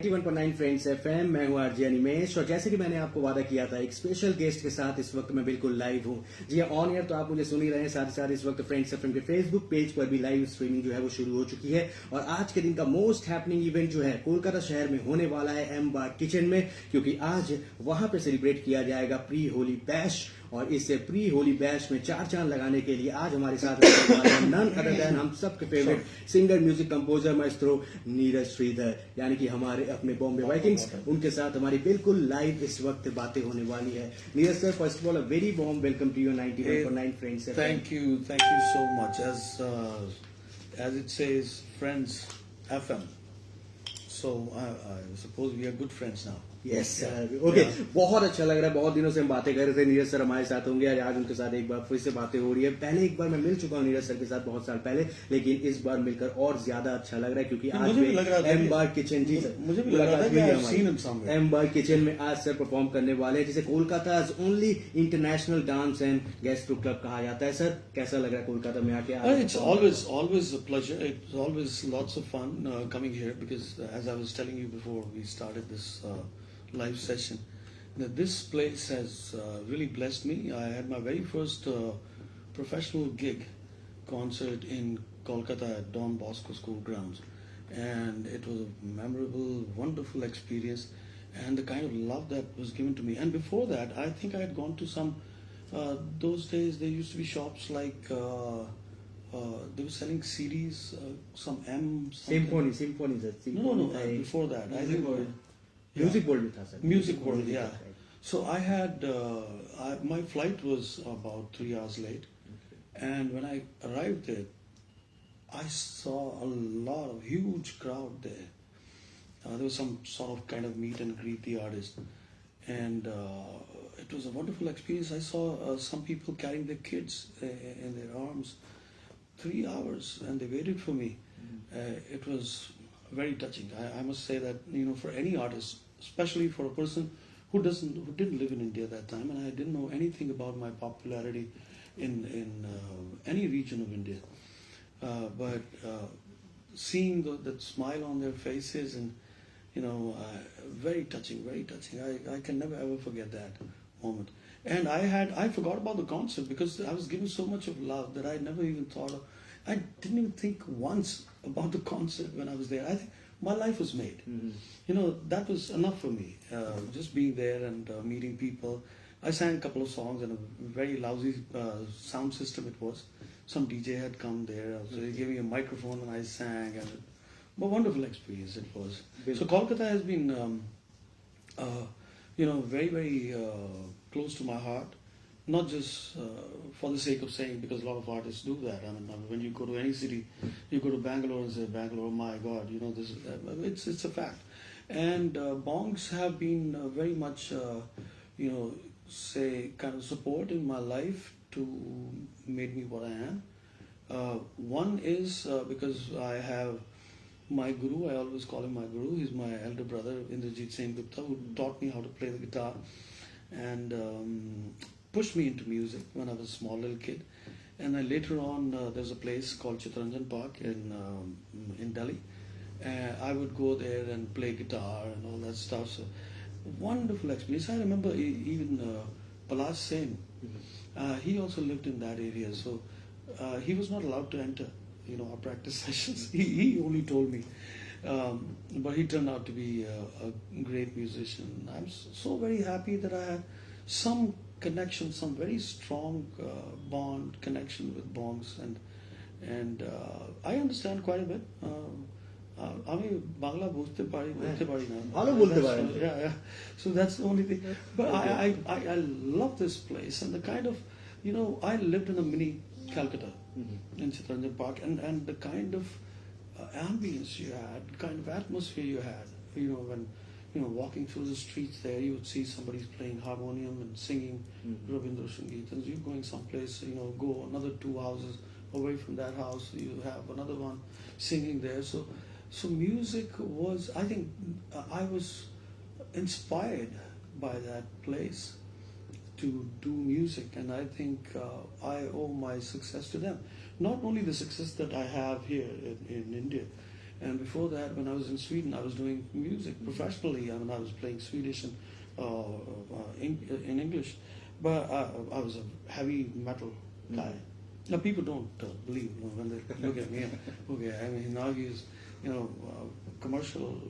91.9 friends FM. मैं हूं RJ Animesh और जैसे कि मैंने आपको वादा किया था एक स्पेशल गेस्ट के साथ इस वक्त मैं बिल्कुल लाइव हूं। जी ऑन एयर तो आप मुझे सुन ही रहे हैं, साथ ही साथ इस वक्त फ्रेंड्स एफएम के फेसबुक पेज पर भी लाइव स्ट्रीमिंग जो है वो शुरू हो चुकी है और आज के दिन का मोस्ट हैपनिंग इवेंट जो है कोलकाता शहर में होने वाला है एम बार किचन में, क्योंकि आज वहां पे सेलिब्रेट किया जाएगा प्री होली बैश और इस प्री होली बैश में चार चांद लगाने के लिए आज हमारे साथ नन अदर देन हम सबके favourite singer music composer maestro Neeraj Shridhar, यानी कि हमारे अपने बॉम्बे वाइकिंग्स, उनके साथ हमारी बिल्कुल लाइव इस वक्त बातें होने वाली है। Neeraj sir, first of all a very warm welcome to your 91.9 friends. Thank you so much. As it says, Friends FM. So I suppose we are good friends now. Yes sir, okay, बहुत अच्छा लग रहा है। बहुत दिनों से हम बातें कर रहे थे, नीरज सर हमारे साथ होंगे और आज उनके साथ एक बार फिर से बातें हो रही है। पहले एक बार मैं मिल चुका हूँ नीरज सर के साथ बहुत साल पहले, लेकिन इस बार मिलकर और ज्यादा अच्छा लग रहा है क्योंकि आज एम बार किचन जी मुझे भी लग रहा था एम बार किचन में आज सर परफॉर्म करने वाले हैं, जिसे Kolkata only international dance and gastro club कहा जाता है। सर कैसा लग रहा है कोलकाता में आके? It's always a pleasure. It's always lots of fun coming here because as I was telling you before we started this live session, that this place has really blessed me. I had my very first professional gig concert in Kolkata at Don Bosco School grounds, and it was a memorable, wonderful experience, and the kind of love that was given to me. And before that, I think I had gone to some. Those days, there used to be shops like they were selling CDs, some M. Symphony, sir. No. Before that, I think. Music World में था sir. Music World, yeah. So I had my flight was about 3 hours late, and when I arrived there, I saw a lot of huge crowd there. There was some sort of kind of meet and greet the artist, and it was a wonderful experience. I saw some people carrying their kids in their arms, 3 hours, and they waited for me. It was very touching. I must say that for any artist, especially for a person who didn't live in India at that time, and I didn't know anything about my popularity in any region of India, but seeing that smile on their faces and very touching, very touching. I can never ever forget that moment. And I forgot about the concert because I was given so much of love that I never even thought of. I didn't even think once about the concert when I was there. I think my life was made. That was enough for me. Just being there and meeting people. I sang a couple of songs and a very lousy sound system it was. Some DJ had come there, so he gave me a microphone and I sang, and a wonderful experience it was. So Kolkata has been, very, very close to my heart. Not just for the sake of saying, because a lot of artists do that. I mean, when you go to any city, you go to Bangalore and say, Bangalore, my God, this is, it's a fact. And bongs have been very much, say, kind of support in my life to made me what I am. One is because I have my guru, I always call him my guru. He's my elder brother, Indrajit Singh Gupta, who taught me how to play the guitar and pushed me into music when I was a small little kid. And then later on, there's a place called Chittaranjan Park in Delhi. I would go there and play guitar and all that stuff. So wonderful experience. I remember even Palash Sen. He also lived in that area, so he was not allowed to enter our practice sessions. He only told me. But he turned out to be a great musician. I'm so very happy that I had some connection, some very strong bond connection with bongs, and I understand quite a bit. আমি বাংলা বলতে পারি না ভালো বলতে পারেন। Yeah. So that's the only thing. But I love this place and the kind of I lived in a mini Calcutta in Chittaranjan Park, and the kind of ambience you had, the kind of atmosphere you had, when walking through the streets there, you would see somebody's playing harmonium and singing Rabindra Sangeet, and you're going someplace, go another 2 houses away from that house, you have another one singing there. So music was, I think, I was inspired by that place to do music, and I think I owe my success to them. Not only the success that I have here in India, And before that, when I was in Sweden, I was doing music professionally. I mean, I was playing Swedish and in English, but I was a heavy metal guy. Now people don't believe when they look at me. Okay, I mean now he's commercial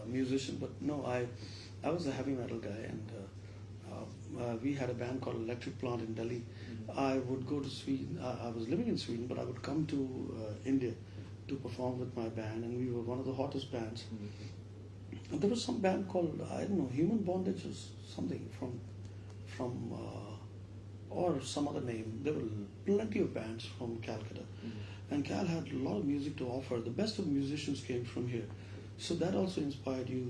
musician, but no, I was a heavy metal guy, and we had a band called Electric Plant in Delhi. I would go to Sweden. I was living in Sweden, but I would come to India to perform with my band, and we were one of the hottest bands. And there was some band called, I don't know, Human Bondage or something from or some other name. There were plenty of bands from Calcutta, and Cal had a lot of music to offer. The best of musicians came from here, so that also inspired you.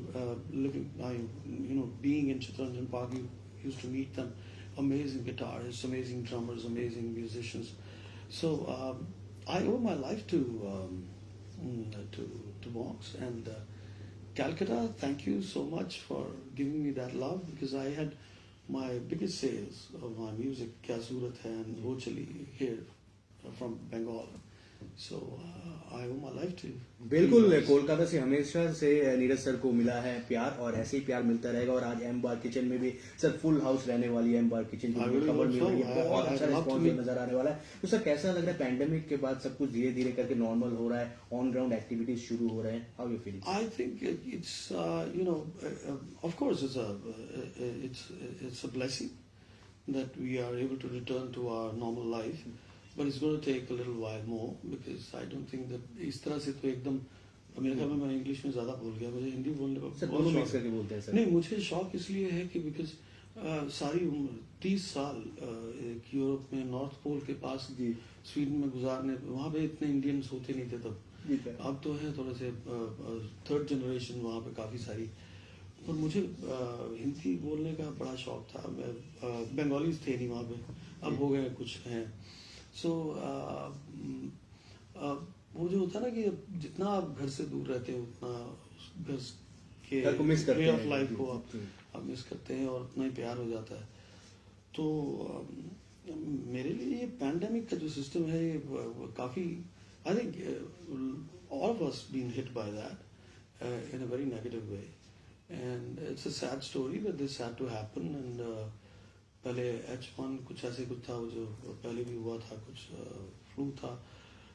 Being in Chittaranjan Park, you used to meet them, amazing guitarists, amazing drummers, amazing musicians. So I owe my life to Vox and Calcutta. Thank you so much for giving me that love, because I had my biggest sales of my music, Kya Surat Hai and Wo Chali, here from Bengal. So I owe my life to you. बिल्कुल, कोलकाता से हमेशा से Neeraj sir को मिला है प्यार, और ऐसे ही प्यार मिलता रहेगा। और आज एम बार किचन में भी सर फुल हाउस रहने वाली है। एम बार किचन की खबर मिल रही है, बहुत अच्छा रिस्पॉन्स नजर आने वाला है। तो सर कैसा लग रहा है, पैंडेमिक के बाद सब कुछ धीरे धीरे करके नॉर्मल हो रहा है, ऑन ग्राउंड एक्टिविटीज शुरू हो रहे हैं, how you feeling? I think it's of course it's a blessing that we are able to return to our normal life, but it's going to take a little while more, because I don't think that इस तरह से तो एकदम, मेरे ख्याल में मैं English में ज़्यादा भूल गया, मुझे हिंदी बोलने का सर बहुत दोनों शौक मिक्स करके बोलते हैं सर। नहीं, मुझे शौक इसलिए है कि बिकॉज सारी उम्र 30 साल यूरोप में नॉर्थ पोल के पास स्वीडन में गुजारने, वहाँ पे इतने इंडियंस होते नहीं थे तब। अब तो है थोड़े से थर्ड जनरेशन वहाँ पे काफ़ी सारी। और मुझे हिंदी बोलने का बड़ा शौक था। मैं बंगालीज थे नहीं वहाँ पे, अब हो गए कुछ हैं। सो वो जो होता है ना कि जितना आप घर से दूर रहते हो उतना घर के वे ऑफ लाइफ को आप मिस करते हैं, और उतना ही प्यार हो जाता है। तो मेरे लिए ये पैंडेमिक का जो सिस्टम है ये काफ़ी, I think all of us been hit by that in a very negative way, and it's a sad story that this had to happen. And पहले H1 कुछ ऐसे कुछ था, वो जो पहले भी हुआ था, कुछ फ्लू था,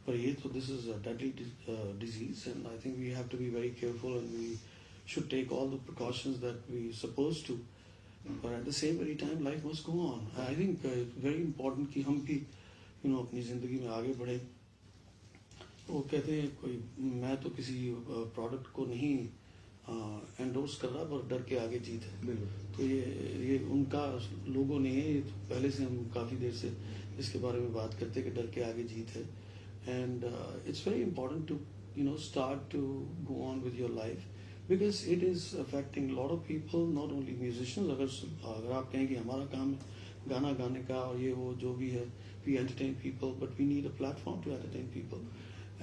पर ये तो this is a deadly disease, and I think we have to be very careful, and we should take all the precautions that we supposed to, but at the same very time life must go on. I think it's very important कि हम भी अपनी ज़िंदगी में आगे बढ़े। वो कहते हैं कोई, मैं तो किसी प्रोडक्ट को नहीं एंडोर्स कर रहा, पर डर के आगे जीत है। तो ये उनका लोगों ने, ये तो पहले से हम काफ़ी देर से इसके बारे में बात करते हैं कि डर के आगे जीत है। And it's very important to start to go on with your life, because it is affecting lot of people, not only musicians. अगर आप कहें कि हमारा काम है गाना गाने का और ये वो जो भी है, we entertain people, but we need a platform to entertain people.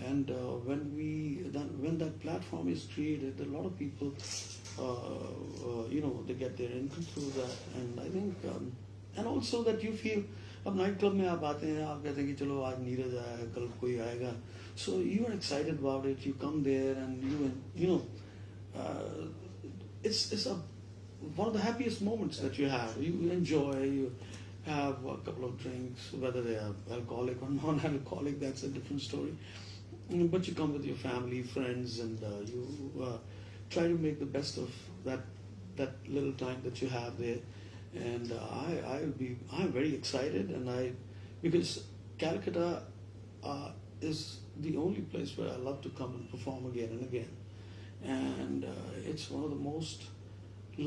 And when that platform is created, a lot of people, they get their income through that. And I think, and also that you feel, अब night club में आप आते हैं, आप कहते हैं कि चलो आज नीरज आया, कल कोई आएगा, so you are excited about it. You come there and it's one of the happiest moments that you have. You enjoy, you have a couple of drinks, whether they are alcoholic or non-alcoholic, that's a different story. But you come with your family, friends, and you try to make the best of that little time that you have there. And I'm very excited, and because Calcutta is the only place where I love to come and perform again and again, and it's one of the most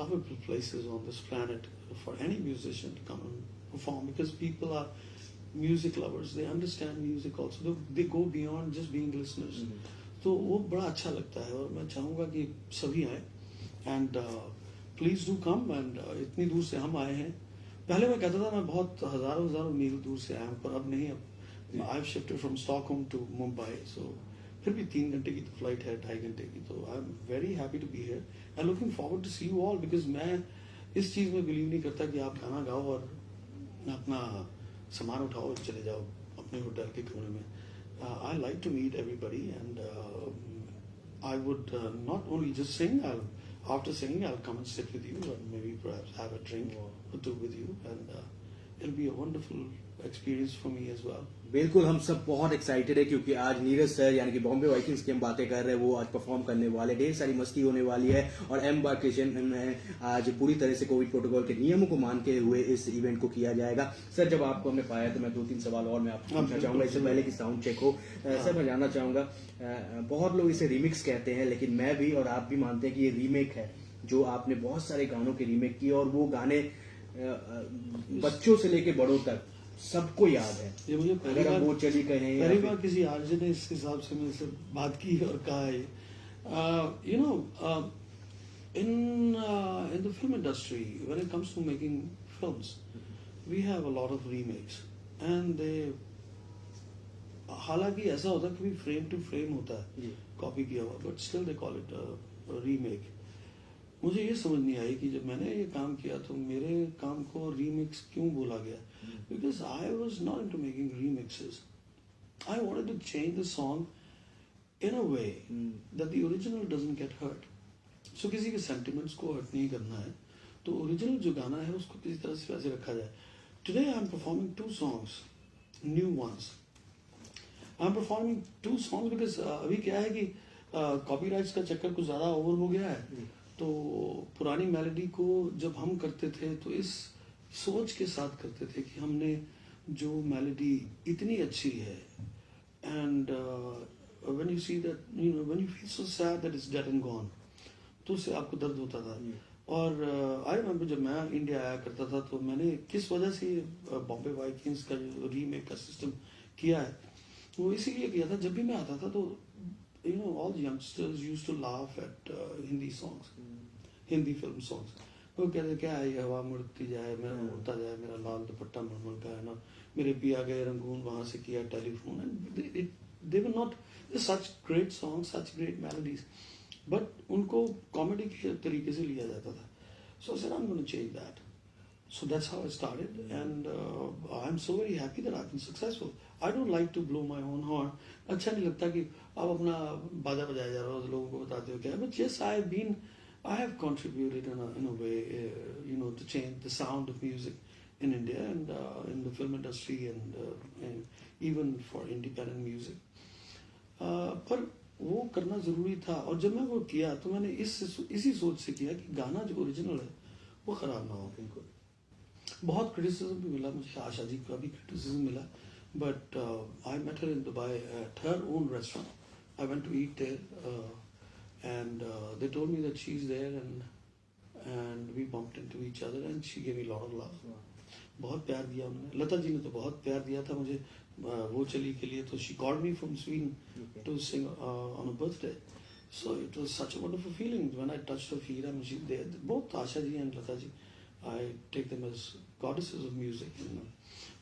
lovable places on this planet for any musician to come and perform, because people are music lovers, they understand music also, they go beyond just being listeners. तो वो बड़ा अच्छा लगता है, और मैं चाहूँगा कि सभी आए, and please do come, and इतनी दूर से हम आए हैं। पहले मैं कहता था मैं बहुत हजारों मील दूर से आया हूँ, पर अब नहीं। अब I've shifted from Stockholm to Mumbai, so फिर भी 3 घंटे की तो फ्लाइट है, 2.5 घंटे की। तो I'm very happy to be here and looking forward to see you all, because मैं इस चीज़ में बिलीव नहीं करता कि आप गाना गाओ और अपना सामान उठाओ चले जाओ अपने होटल के कमरे में। I like to meet everybody, and I would not only just sing. After singing, I'll come and sit with you, and maybe perhaps have a drink or two with you, and it'll be a wonderful experience for me as well. बिल्कुल हम सब बहुत excited है क्योंकि आज Neeraj sir यानी कि Bombay Vikings की हम बातें कर रहे हैं, वो आज परफॉर्म करने वाले, ढेर सारी मस्ती होने वाली है और एम बार किचन में आज पूरी तरह से कोविड प्रोटोकॉल के नियमों को मानते हुए इस इवेंट को किया जाएगा। सर जब आपको हमने पाया तो मैं 2-3 सवाल और मैं आपको पूछना चाहूंगा इससे पहले कि साउंड चेक हो। सर मैं जानना चाहूंगा, बहुत लोग इसे रीमिक्स कहते हैं लेकिन मैं भी और आप भी मानते हैं कि ये रीमेक है, जो आपने बहुत सारे गानों के रीमेक किए और वो गाने बच्चों से लेके बड़ों तक सबको याद है। ये मुझे अगर हम वो चली कहें पहली बार किसी आरजे ने इस हिसाब से मेरे से बात की और कहा है, you know, in the film industry, when it comes to making films, we have a lot of remakes, and they, हालांकि ऐसा होता है कभी फ्रेम टू फ्रेम होता है कॉपी किया हुआ, but still they call it remake. मुझे ये समझ नहीं आई कि जब मैंने ये काम किया तो मेरे काम को रीमिक्स क्यों बोला गया, because I was not into making remixes. I wanted to change the song in a way that the original doesn't get hurt. So किसी के सेंटिमेंट्स को हर्ट नहीं करना है, तो ओरिजिनल जो गाना है उसको किसी तरह से वैसे रखा जाए। Today I am performing 2 songs, new ones. I am performing 2 songs because अभी क्या है कि कॉपीराइट्स का चक्कर कुछ ज्यादा ओवर हो गया है, तो पुरानी मेलोडी को जब हम करते थे तो इस सोच के साथ करते थे कि हमने जो मेलोडी इतनी अच्छी है, and when you see that, you know, when you feel so sad that it's dead and gone, तो उससे आपको दर्द होता था। और आई रिमेम्बर जब मैं इंडिया आया करता था तो मैंने किस वजह से बॉम्बे वाइकिंग्स का जो रीमेक का सिस्टम किया है, वो इसीलिए किया था। जब भी मैं आता था तो you know, all youngsters used to laugh at Hindi songs, Hindi film songs. वो कहते क्या है, ये हवा मुड़ती जाए, मेरा उड़ता जाए, मेरा लाल दुपट्टा मलमल का है ना, मेरे पिया गए रंगून वहां से किया telephone, and they were not such great songs, such great melodies, but उनको कॉमेडी के तरीके से लिया जाता था। So I said I'm going to change that. So that's how I started, and I'm so very happy that I've been successful. I don't like to blow my own horn. अच्छा नहीं लगता कि आप अपना बाजा बजाया जा रहा हो, लोगों को बताते हो क्या। But yes, I have contributed in a way, you know, to change the sound of music in India and in the film industry and even for independent music. पर वो करना जरूरी था, और जब मैं वो किया तो मैंने इसी सोच से किया कि गाना जो ओरिजिनल है वो खराब ना हो। बिल्कुल बहुत क्रिटिसिज्म भी मिला मुझे, आशा जी का भी क्रिटिसिज्म मिला, but I met her in Dubai at her own restaurant. I went to eat there and they told me that she is there and we bumped into each other and she give me lot of love. बहुत प्यार दिया उन्होंने। लता जी ने तो बहुत प्यार दिया था मुझे वो चली के लिए, तो she called me from Sweden to sing on a birthday. So it was such a wonderful feeling when I touched her feet. I mean, they both Asha ji and Lata ji, I take them as goddesses of music. You know.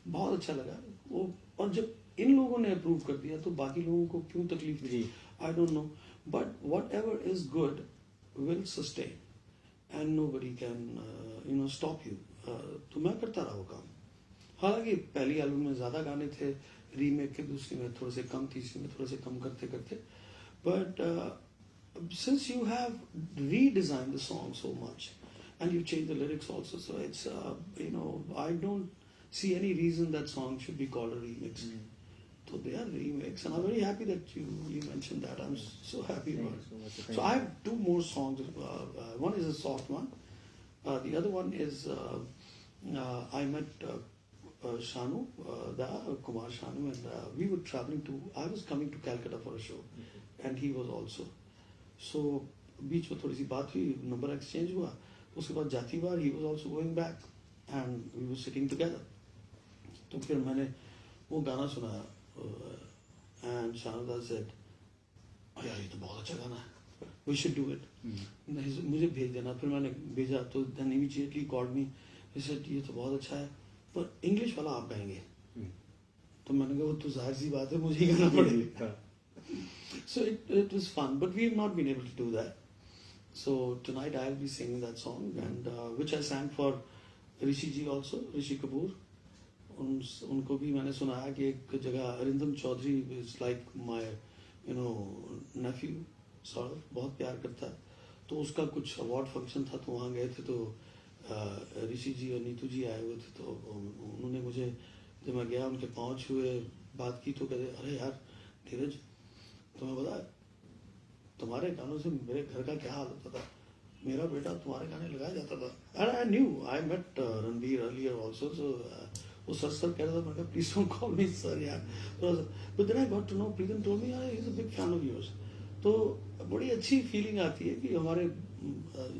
बहुत अच्छा लगा वो, और जब इन लोगों ने approve कर दिया तो बाकी लोगों को क्यों तकलीफ थी, I don't know. But whatever is good will sustain, and nobody can you know stop you. तो मैं करता रहा वो काम। हालांकि पहली एल्बम में ज्यादा गाने थे, रीमेक के दूसरी में थोड़े से कम, तीसरी में थोड़े से कम करते करते, but since you have redesigned the song so much and you changed the lyrics also, so it's you know, I don't see any reason that song should be called a remix. So they are remakes, and I'm very happy that you mentioned that. I'm so happy about it. So I have 2 more songs. One is a soft one. The other one is I met Shanu, Kumar Shanu, and we were traveling to. I was coming to Calcutta for a show, and he was also. So बीच में थोड़ी सी बात हुई, number exchange हुआ, उसके बाद जाती बार ही was also going back and we were sitting together. तो फिर मैंने वो गाना सुनाया एंड शानदा सेड, यार ये तो बहुत अच्छा गाना है, वी शुड डू इट, मुझे भेज देना। फिर मैंने भेजा तो then immediately called me, he said ये तो बहुत अच्छा है पर इंग्लिश वाला आप गाएंगे। तो मैंने कहा वो तो जाहिर सी बात है मुझे ही गाना पड़ेगा। So it was fun, but we have not been able to do that. So tonight I'll be singing that song, and which I sang for Rishi ji also, Rishi Kapoor. उनको भी मैंने सुनाया कि एक जगह Arindam Chaudhary is like my you know nephew sort, बहुत प्यार करता है, तो उसका कुछ अवार्ड फंक्शन था तो वहाँ गए थे, तो ऋषि जी और नीतू जी आए हुए थे, तो उन्होंने मुझे, जब मैं गया उनके पाँव छुए, बात की, तो कहते अरे यार धीरज, तुम्हें पता है तुम्हारे गानों से मेरे घर का क्या हाल होता था, मेरा बेटा तुम्हारे गाने लगाया जाता था, and I knew, I met Ranbir earlier also, so वो सर कह रहा था, मैं please don't call me sir यार, but then I got to know, Pritam told me he is a big fan of yours. तो बड़ी अच्छी फीलिंग आती है कि हमारे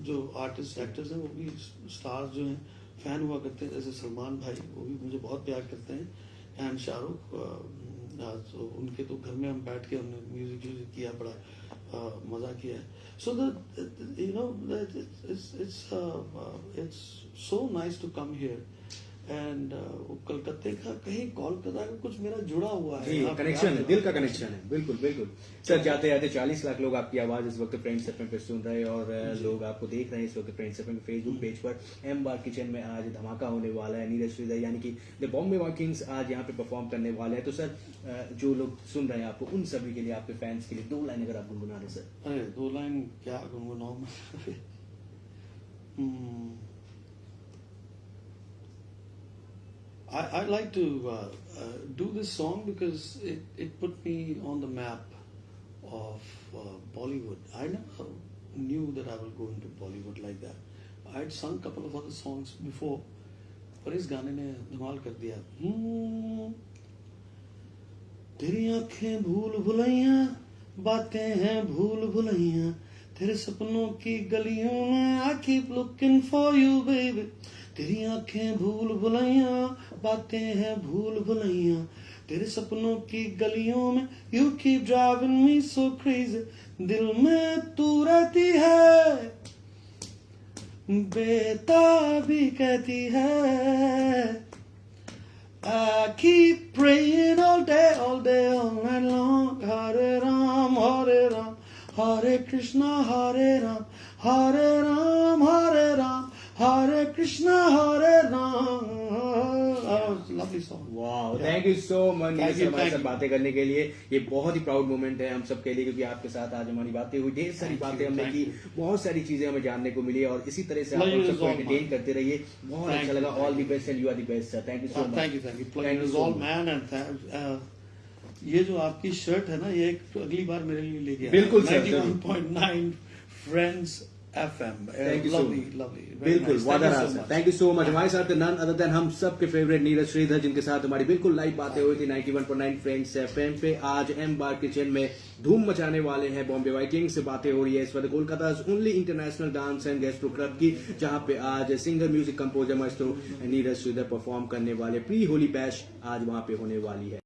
जो आर्टिस्ट एक्टर्स हैं वो भी स्टार्स जो हैं फैन हुआ करते हैं, जैसे सलमान भाई, वो भी मुझे बहुत प्यार करते हैं, एंड शाहरुख, तो उनके तो घर में हम बैठ के हमने म्यूजिक किया, बड़ा मजा किया है। So you know it's so nice to come here, and कलकत्ते का, कहीं कोलकाता का कुछ मेरा जुड़ा हुआ है, जी, कनेक्शन है, दिल का कनेक्शन है, बिल्कुल बिल्कुल। सर जाते जाते 40 लाख लोग आपकी आवाज इस वक्त फ्रेंड्स एफएम पे सुन रहे हैं, और लोग आपको देख रहे हैं इस वक्त फ्रेंड्स एफएम के फेसबुक पेज पर। एम बार किचन में आज धमाका होने वाला है, नीरज श्रीधर यानी कि द बॉम्बे वाइकिंग्स आज यहाँ पे परफॉर्म करने वाले हैं। तो सर जो लोग सुन रहे हैं आपको, उन सभी के लिए, आपके फैंस के लिए 2 लाइन अगर आप गुनगुना रहे सर। अरे 2 लाइन क्या गुनगुनाऊं मैं I like to do this song because it put me on the map of Bollywood. I never knew that I will go into Bollywood like that. I had sung a couple of other songs before, पर इस गाने ने धमाल कर दिया। तेरी आंखें भूल भुलैया, बातें हैं भूल भुलैया, तेरे सपनों की गलियों में I keep looking for you baby। तेरी आंखें भूल भुलैया, बातें हैं भूल भुलैया, तेरे सपनों की गलियों में You keep driving me so crazy। दिल में तू रहती है, बेताबी कहती है, I keep praying all day, all night long। Hare Ram, Hare Krishna, Hare Ram, Hare Ram, Hare Krishna, Hare Ram। Lovely song. वाह, thank you so much Neeraj sir हमारे साथ बातें करने के लिए। ये बहुत ही प्राउड मोमेंट है हम सब के लिए, क्योंकि आपके साथ आज हमारी बातें हुई, ढेर सारी बातें हमने की, बहुत सारी चीजें हमें जानने को मिली, और इसी तरह से आप हम सबको एंटरटेन करते रहिए। बहुत अच्छा लगा। All the best and you are the best sir. Thank you so much. Thank you pleasure is all man. And ये जो आपकी शर्ट है ना, ये एक अगली बार मेरे लिए लेके आना। बिल्कुल sir, 91.9 friends FM। Thank you so lovely much. Lovely, बिल्कुल वादा रहा sir. Thank you so much. हमारे साथ नन अदर देन हम सबके फेवरेट नीरज श्रीधर, जिनके साथ हमारी बिल्कुल लाइव बातें हुई थी 91.9 फ्रेंड्स एफएम पे। आज एम बार किचन में धूम मचाने वाले हैं बॉम्बे वाइकिंग्स से बातें हो रही है इस वक्त Kolkata only international dance and gastro club की, जहां पे आज singer music composer maestro Neeraj Shridhar perform करने वाले। प्री होली बैश आज वहां पे होने वाली है।